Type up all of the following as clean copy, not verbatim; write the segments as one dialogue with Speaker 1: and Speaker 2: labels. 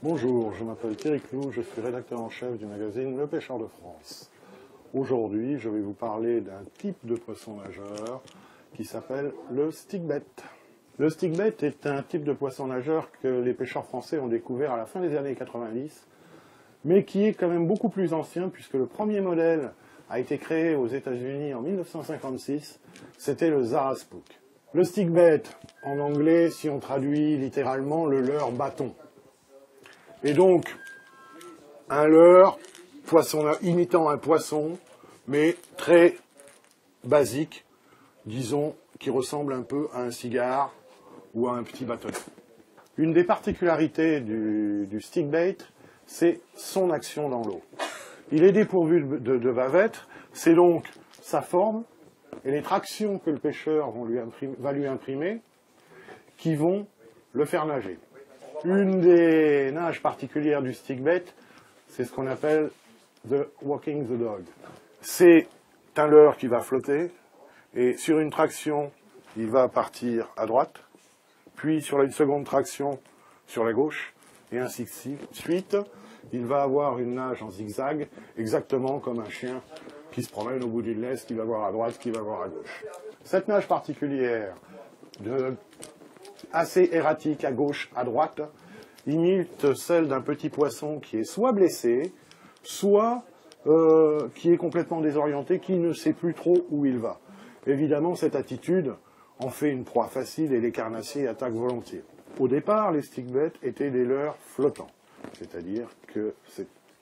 Speaker 1: Bonjour, je m'appelle Thierry Clou, je suis rédacteur en chef du magazine Le Pêcheur de France. Aujourd'hui, je vais vous parler d'un type de poisson nageur qui s'appelle le stickbait. Le stickbait est un type de poisson nageur que les pêcheurs français ont découvert à la fin des années 90, mais qui est quand même beaucoup plus ancien puisque le premier modèle a été créé aux États-Unis en 1956, c'était le Zara Spook. Le stickbait, en anglais, si on traduit littéralement, le leurre bâton. Et donc, un leurre, imitant un poisson, mais très basique, disons, qui ressemble un peu à un cigare ou à un petit bâtonnet. Une des particularités du stickbait, c'est son action dans l'eau. Il est dépourvu de bavette, c'est donc sa forme et les tractions que le pêcheur va lui imprimer qui vont le faire nager. Une des nages particulières du stickbait, c'est ce qu'on appelle the walking the dog. C'est un leurre qui va flotter et sur une traction, il va partir à droite, puis sur une seconde traction sur la gauche, et ainsi de suite. Il va avoir une nage en zigzag, exactement comme un chien qui se promène au bout d'une laisse, qui va voir à droite, qui va voir à gauche. Cette nage particulière, assez erratique à gauche, à droite, imite celle d'un petit poisson qui est soit blessé, soit qui est complètement désorienté, qui ne sait plus trop où il va. Évidemment, cette attitude en fait une proie facile et les carnassiers attaquent volontiers. Au départ, les stickbaits étaient des leurres flottants, c'est-à-dire que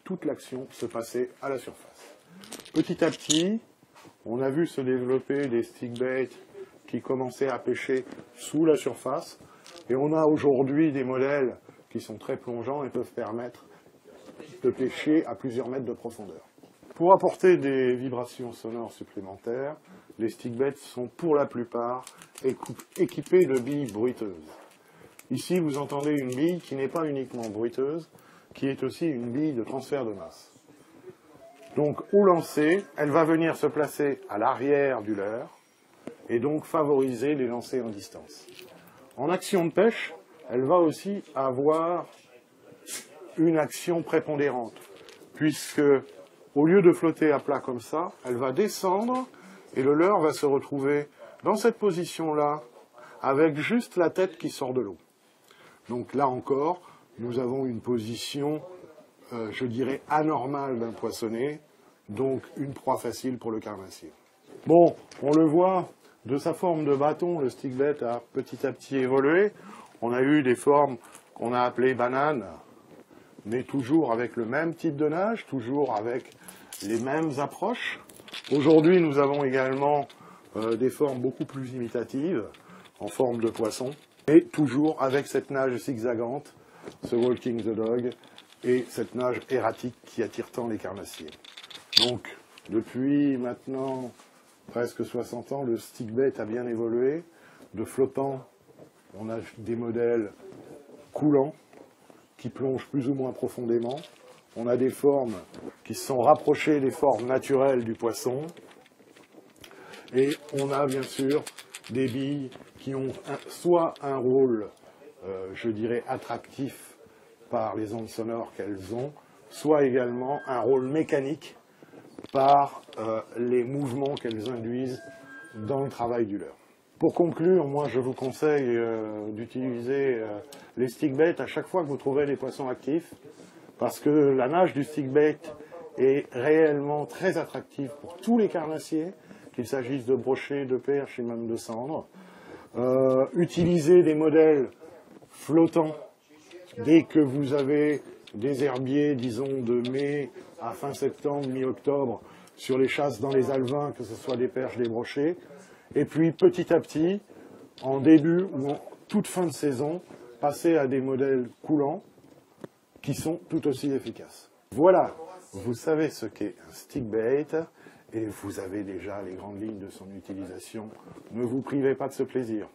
Speaker 1: toute l'action se passait à la surface. Petit à petit, on a vu se développer des stickbaits qui commençaient à pêcher sous la surface, et on a aujourd'hui des modèles qui sont très plongeants et peuvent permettre de pêcher à plusieurs mètres de profondeur. Pour apporter des vibrations sonores supplémentaires, les stickbaits sont pour la plupart équipés de billes bruiteuses. Ici, vous entendez une bille qui n'est pas uniquement bruiteuse, qui est aussi une bille de transfert de masse. Donc, au lancer, elle va venir se placer à l'arrière du leurre et donc favoriser les lancers en distance. En action de pêche, elle va aussi avoir une action prépondérante, puisque au lieu de flotter à plat comme ça, elle va descendre et le leurre va se retrouver dans cette position-là, avec juste la tête qui sort de l'eau. Donc là encore, nous avons une position, je dirais, anormale d'un poissonnet, donc une proie facile pour le carnassier. Bon, on le voit, de sa forme de bâton, le stickbait a petit à petit évolué. On a eu des formes qu'on a appelées bananes, mais toujours avec le même type de nage, toujours avec les mêmes approches. Aujourd'hui, nous avons également des formes beaucoup plus imitatives, en forme de poisson, et toujours avec cette nage zigzagante, ce walking the dog, et cette nage erratique qui attire tant les carnassiers. Donc, depuis maintenant presque 60 ans, le stickbait a bien évolué. De flottant, on a des modèles coulants, qui plongent plus ou moins profondément. On a des formes qui se sont rapprochées des formes naturelles du poisson. Et on a bien sûr des billes qui ont soit un rôle, je dirais, attractif par les ondes sonores qu'elles ont, soit également un rôle mécanique par les mouvements qu'elles induisent dans le travail du leurre. Pour conclure, moi je vous conseille d'utiliser les stickbaits à chaque fois que vous trouverez des poissons actifs, parce que la nage du stickbait est réellement très attractive pour tous les carnassiers, qu'il s'agisse de brochets, de perches et même de cendres. Utilisez des modèles flottants dès que vous avez des herbiers, disons de mai à fin septembre, mi-octobre, sur les chasses dans les alevins, que ce soit des perches, des brochets. Et puis petit à petit, en début ou en toute fin de saison, passer à des modèles coulants qui sont tout aussi efficaces. Voilà, vous savez ce qu'est un stickbait et vous avez déjà les grandes lignes de son utilisation. Ne vous privez pas de ce plaisir.